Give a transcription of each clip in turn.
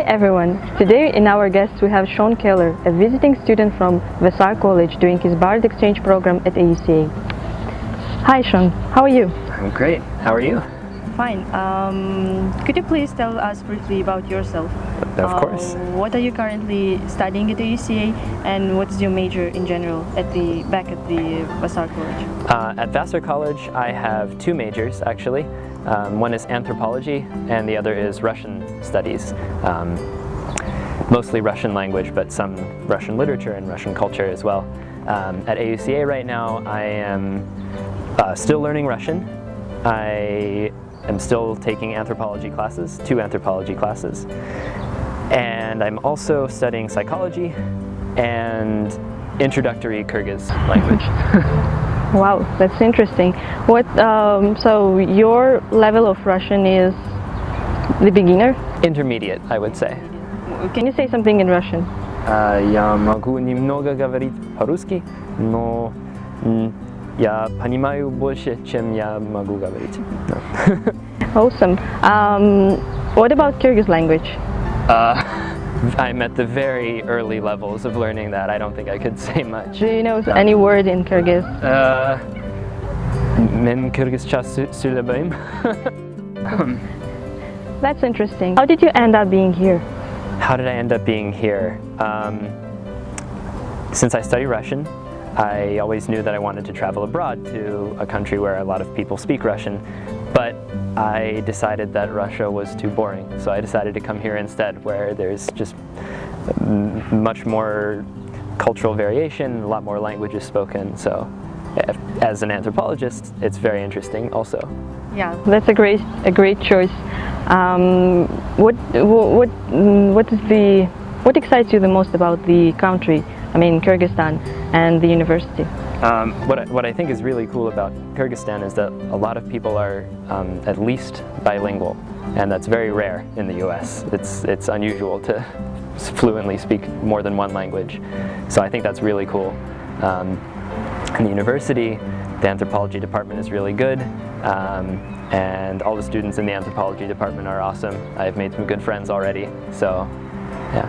everyone! Today in our guests we have Sean Keller, a visiting student from Vassar College doing his Bard exchange program at AUCA. Hi Sean, how are you? I'm great. How are you? Fine. Could you please tell us briefly about yourself? Of course. What are you currently studying at AUCA and what is your major in general back at the Vassar College? At Vassar College I have two majors actually. One is anthropology and the other is Russian studies. Mostly Russian language, but some Russian literature and Russian culture as well. At AUCA right now I am still learning Russian. I am still taking anthropology classes, 2 anthropology classes. And I'm also studying psychology and introductory Kyrgyz language. Wow, that's interesting. So your level of Russian is the beginner? Intermediate, I would say. Can you say something in Russian? Я могу немного говорить по-русски, но я понимаю больше, чем я могу говорить. Awesome. What about Kyrgyz language? I'm at the very early levels of learning that. I don't think I could say much. Do you know any word in Kyrgyz? Men Kyrgyzcha söyleyebilirim. That's interesting. How did you end up being here? How did I end up being here? Since I study Russian, I always knew that I wanted to travel abroad to a country where a lot of people speak Russian, but I decided that Russia was too boring, so I decided to come here instead, where there's just much more cultural variation, a lot more languages spoken, so as an anthropologist, it's very interesting also. Yeah, that's a great choice. What excites you the most about the country? I mean, Kyrgyzstan and the university. What I think is really cool about Kyrgyzstan is that a lot of people are at least bilingual, and that's very rare in the US. It's unusual to fluently speak more than one language, so I think that's really cool. In the university, the anthropology department is really good, and all the students in the anthropology department are awesome. I've made some good friends already, so yeah.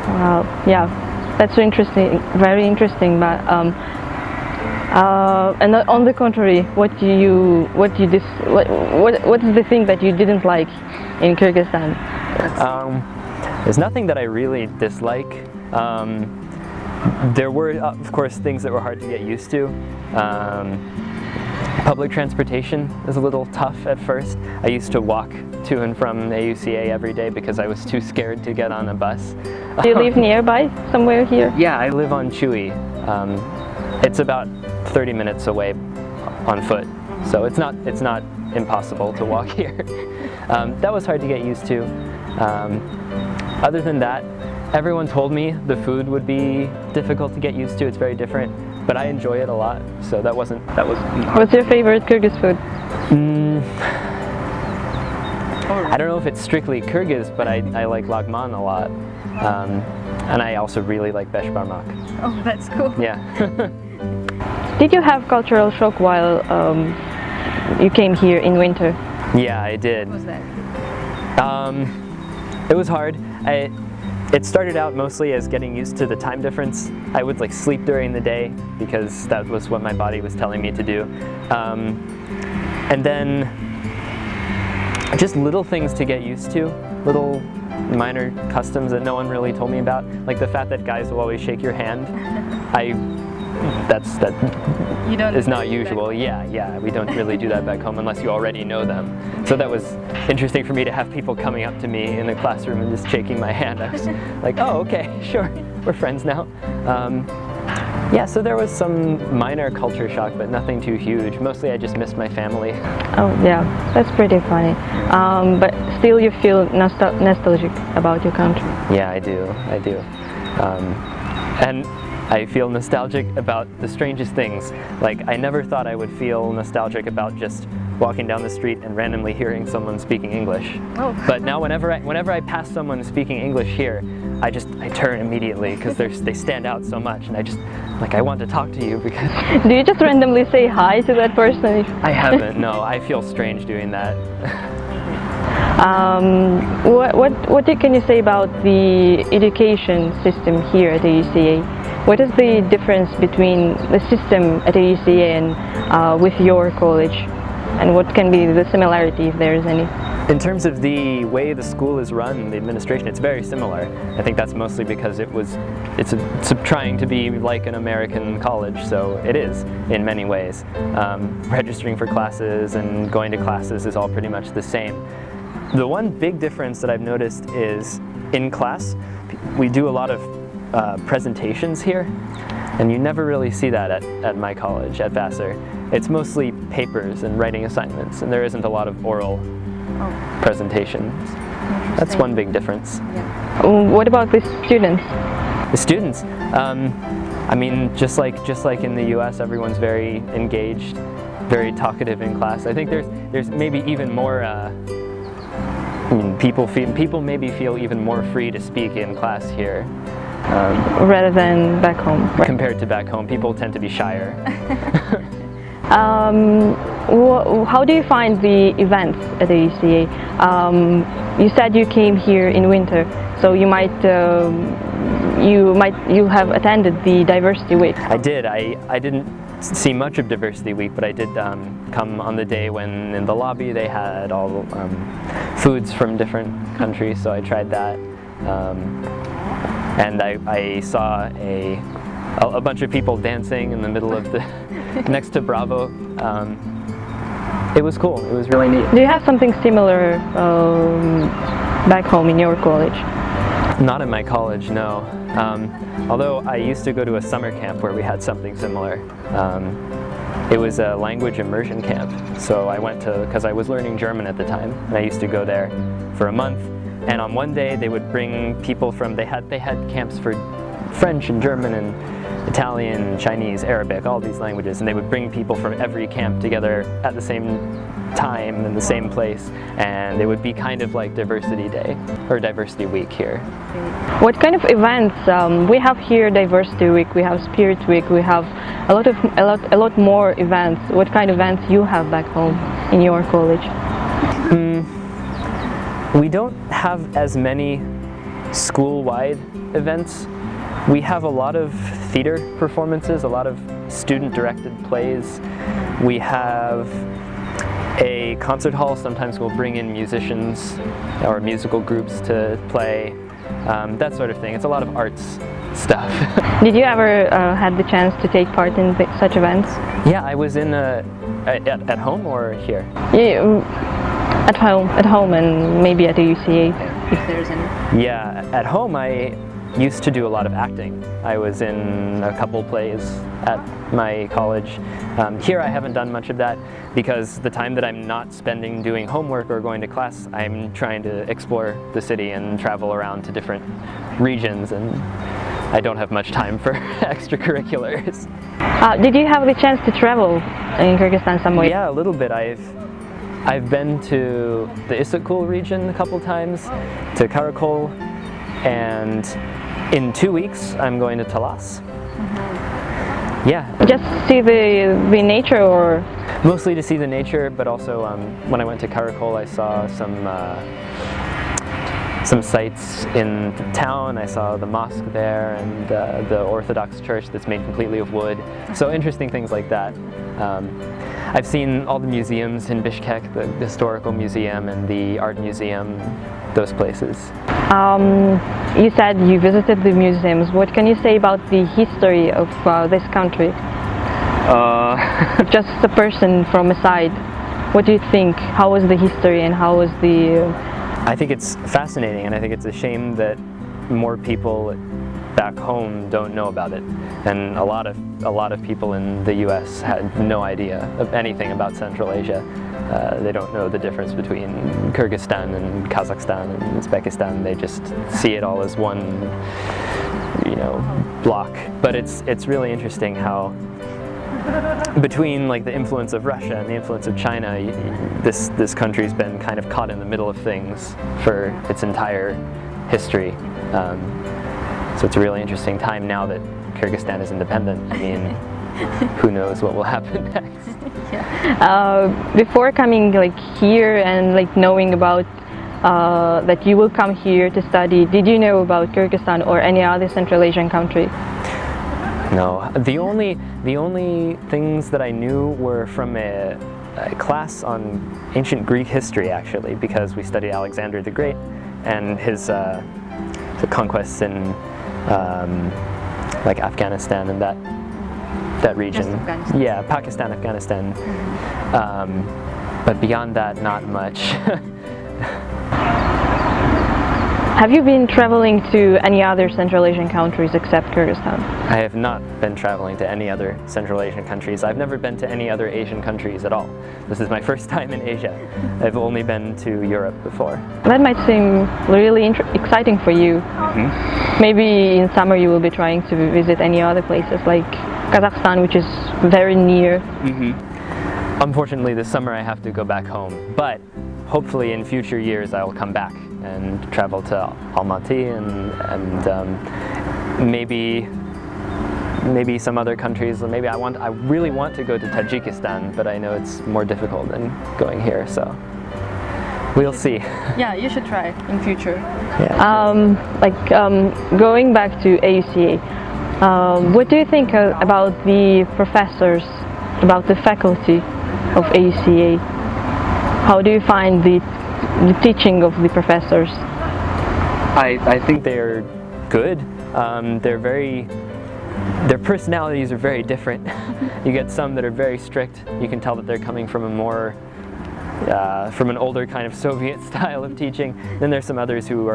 Wow, yeah. That's so interesting, very interesting. But and on the contrary, what is the thing that you didn't like in Kyrgyzstan? There's nothing that I really dislike. There were, of course, things that were hard to get used to. Public transportation is a little tough at first. I used to walk to and from AUCA every day because I was too scared to get on a bus. Do you live nearby, somewhere here? Yeah, I live on Chui. It's about 30 minutes away on foot, so it's not impossible to walk here. That was hard to get used to. Other than that, everyone told me the food would be difficult to get used to. It's very different, but I enjoy it a lot, so that wasn't hard. What's your favorite Kyrgyz food? I don't know if it's strictly Kyrgyz, but I like lagman a lot, and I also really like beshbarmak. Oh, that's cool. Yeah. Did you have cultural shock while you came here in winter? Yeah, I did. What was that? It was hard. It started out mostly as getting used to the time difference. I would sleep during the day because that was what my body was telling me to do. And then just little things to get used to, little minor customs that no one really told me about, like the fact that guys will always shake your hand. That is not usual. Yeah, we don't really do that back home unless you already know them. So that was interesting for me to have people coming up to me in the classroom and just shaking my hand. I was like, oh, okay, sure, we're friends now. Yeah, so there was some minor culture shock, but nothing too huge. Mostly I just missed my family. Oh yeah, that's pretty funny. But still you feel nostalgic about your country? Yeah, I do. And I feel nostalgic about the strangest things. Like, I never thought I would feel nostalgic about just walking down the street and randomly hearing someone speaking English. Oh. But now whenever I pass someone speaking English here, I turn immediately because they stand out so much, and I want to talk to you because... Do you just randomly say hi to that person? I haven't, no. I feel strange doing that. What can you say about the education system here at AUCA? What is the difference between the system at AUCA and with your college? And what can be the similarity, if there is any? In terms of the way the school is run, the administration, it's very similar. I think that's mostly because it's trying to be like an American college, so it is in many ways. Registering for classes and going to classes is all pretty much the same. The one big difference that I've noticed is in class, we do a lot of presentations here, and you never really see that at my college, at Vassar. It's mostly papers and writing assignments, and there isn't a lot of oral presentations. That's one big difference. Yeah. What about the students? The students, I mean, just like in the U.S., everyone's very engaged, very talkative in class. I think there's maybe even more. I mean, people maybe feel even more free to speak in class here. Rather than back home. Right? Compared to back home, people tend to be shyer. How do you find the events at the AUCA? You said you came here in winter, so you have attended the Diversity Week. I did. I didn't see much of Diversity Week, but I did come on the day when in the lobby they had all foods from different countries, so I tried that. And I saw a bunch of people dancing in the middle of the next to Bravo. It was cool. It was really neat. Do you have something similar back home in your college? Not in my college, no. Although I used to go to a summer camp where we had something similar. It was a language immersion camp. So I went to, because I was learning German at the time, and I used to go there for a month. And on one day they would bring people from, they had camps for French and German and Italian, Chinese, Arabic, all these languages, and they would bring people from every camp together at the same time in the same place, and it would be kind of like Diversity Day or Diversity Week here. What kind of events? We have here Diversity Week, we have Spirit Week, we have a lot more events. What kind of events you have back home in your college? We don't have as many school-wide events. We have a lot of theater performances, a lot of student-directed plays. We have a concert hall. Sometimes we'll bring in musicians or musical groups to play, that sort of thing. It's a lot of arts stuff. Did you ever had the chance to take part in such events? Yeah, I was in at home or here? Yeah, at home and maybe at the UCA, if there's any. Yeah, at home I used to do a lot of acting. I was in a couple plays at my college. Here I haven't done much of that because the time that I'm not spending doing homework or going to class, I'm trying to explore the city and travel around to different regions, and I don't have much time for extracurriculars. Did you have the chance to travel in Kyrgyzstan somewhere? Yeah, a little bit. I've been to the Issyk-Kul region a couple times, to Karakol, and in 2 weeks I'm going to Talas. Yeah. Just see the nature, or? Mostly to see the nature, but also when I went to Karakol I saw some sites in the town. I saw the mosque there and the Orthodox church that's made completely of wood. So interesting things like that. I've seen all the museums in Bishkek, the historical museum and the art museum, those places. You said you visited the museums. What can you say about the history of this country? Just a person from a side, what do you think? How was the history and how was the... I think it's fascinating, and I think it's a shame that more people back home don't know about it. And a lot of people in the U.S. had no idea of anything about Central Asia. They don't know the difference between Kyrgyzstan and Kazakhstan and Uzbekistan. They just see it all as one, block. But it's really interesting how between like the influence of Russia and the influence of China, this country's been kind of caught in the middle of things for its entire history. So it's a really interesting time now that Kyrgyzstan is independent. I mean, who knows what will happen next. Before coming here and knowing about that you will come here to study, did you know about Kyrgyzstan or any other Central Asian country? No, the only things that I knew were from a class on ancient Greek history, actually, because we studied Alexander the Great and his the conquests in Afghanistan and that region. Yeah, Pakistan, Afghanistan. But beyond that, not much. Have you been traveling to any other Central Asian countries except Kyrgyzstan? I have not been traveling to any other Central Asian countries. I've never been to any other Asian countries at all. This is my first time in Asia. I've only been to Europe before. That might seem really exciting for you. Maybe in summer you will be trying to visit any other places like Kazakhstan, which is very near. Unfortunately, this summer I have to go back home, but hopefully in future years I will come back and travel to Almaty and maybe some other countries. Maybe I really want to go to Tajikistan, but I know it's more difficult than going here, so we'll see. Yeah, you should try in future. Yeah, going back to AUCA, what do you think about the professors, about the faculty of AUCA? How do you find the teaching of the professors? I think they're good. Their personalities are very different. You get some that are very strict. You can tell that they're coming from from an older kind of Soviet style of teaching. Then there's some others who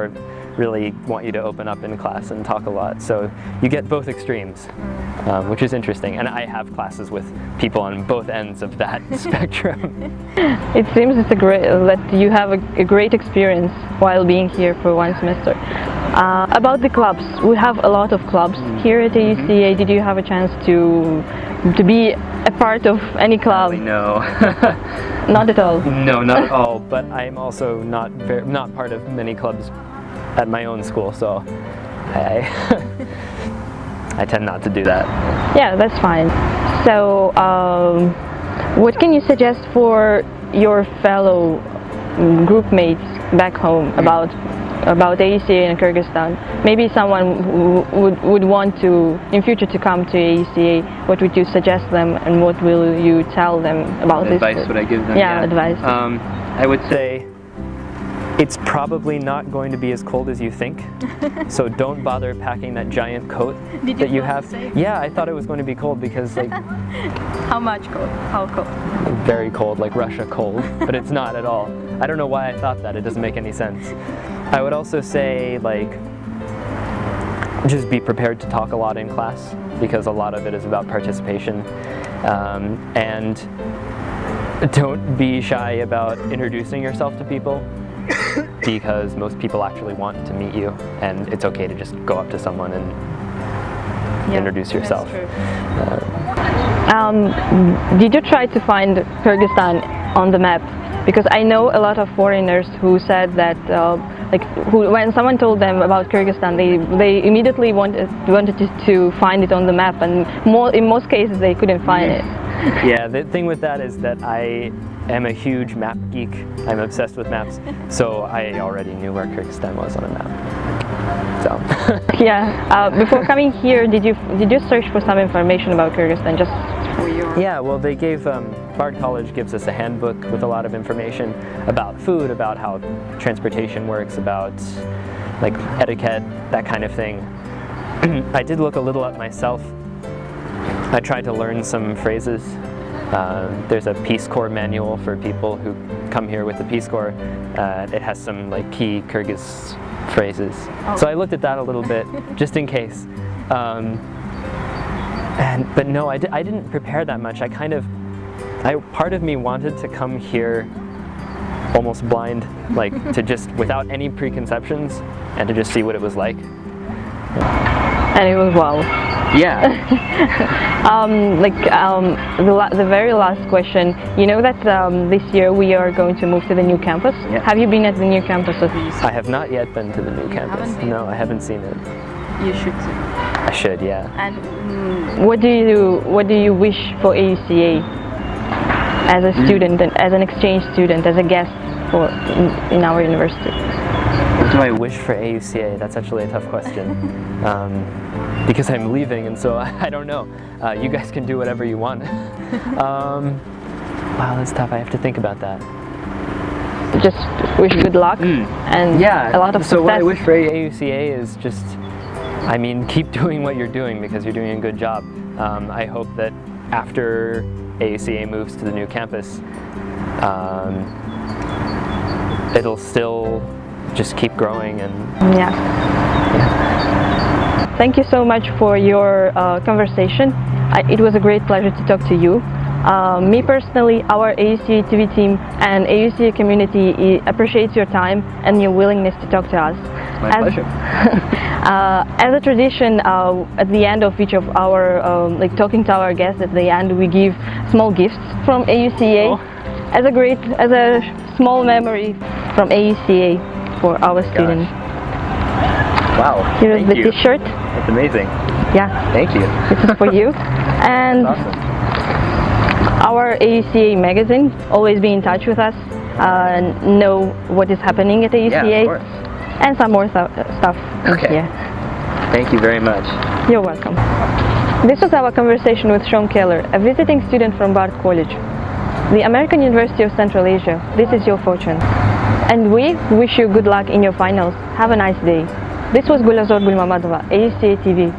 really want you to open up in class and talk a lot. So you get both extremes, which is interesting. And I have classes with people on both ends of that spectrum. It seems that you have a great experience while being here for one semester. About the clubs, we have a lot of clubs here at AUCA. Did you have a chance to be a part of any club? No. Not at all? No, not at all. But I'm also not part of many clubs at my own school, so I tend not to do that. Yeah, that's fine. So, what can you suggest for your fellow group mates back home about AUCA in Kyrgyzstan? Maybe someone who would want to, in future, to come to AUCA. What would you suggest them, and what will you tell them about this? Advice would I give them? Yeah, advice. I would say it's probably not going to be as cold as you think, so don't bother packing that giant coat that you have. Yeah, I thought it was going to be cold because How much cold? How cold? Very cold, like Russia cold, but it's not at all. I don't know why I thought that. It doesn't make any sense. I would also say just be prepared to talk a lot in class, because a lot of it is about participation, and don't be shy about introducing yourself to people, because most people actually want to meet you, and it's okay to just go up to someone and introduce yourself. Did you try to find Kyrgyzstan on the map? Because I know a lot of foreigners who said that when someone told them about Kyrgyzstan, they immediately wanted to find it on the map, and in most cases they couldn't find it. Yeah, the thing with that is that I am a huge map geek. I'm obsessed with maps, so I already knew where Kyrgyzstan was on a map. So. Yeah. Before coming here, did you search for some information about Kyrgyzstan just for your? Yeah. Well, they gave Bard College gives us a handbook with a lot of information about food, about how transportation works, about etiquette, that kind of thing. I did look a little up myself. I tried to learn some phrases. There's a Peace Corps manual for people who come here with the Peace Corps. It has some key Kyrgyz phrases. Oh. So I looked at that a little bit, just in case. But no, I didn't prepare that much. Part of me wanted to come here almost blind, to just without any preconceptions, and to just see what it was like. And it was wow. Yeah. The very last question. You know that this year we are going to move to the new campus. Yeah. Have you been at the new campus? I have not yet been to the new campus. No, I haven't seen it. You should. I should, yeah. And What do you wish for AUCA as a student, and as an exchange student, as a guest in our university? What do I wish for AUCA? That's actually a tough question. Because I'm leaving, and so I don't know. You guys can do whatever you want. Wow, that's tough. I have to think about that. Just wish good luck and Yeah, a lot of so success. what I wish for AUCA is just, I mean, keep doing what you're doing because you're doing a good job. I hope that after AUCA moves to the new campus, it'll still just keep growing and Yeah. Thank you so much for your conversation. It was a great pleasure to talk to you. Me personally, our AUCA TV team and AUCA community appreciates your time and your willingness to talk to us. my pleasure. As a tradition, at the end of each of our talking to our guests, at the end we give small gifts from AUCA as a small memory from AUCA for our students. Wow, Here's the T-shirt. That's amazing. Yeah, Thank you. this is for you. And Awesome. our AUCA magazine. Always be in touch with us. Know what is happening at AUCA. Yeah, of course. And some more stuff in Okay. here. Thank you very much. You're welcome. This was our conversation with Sean Keller, a visiting student from Bard College, the American University of Central Asia. This is your fortune. And we wish you good luck in your finals. Have a nice day. This was Gulazor Gulmamadova, AUCA TV.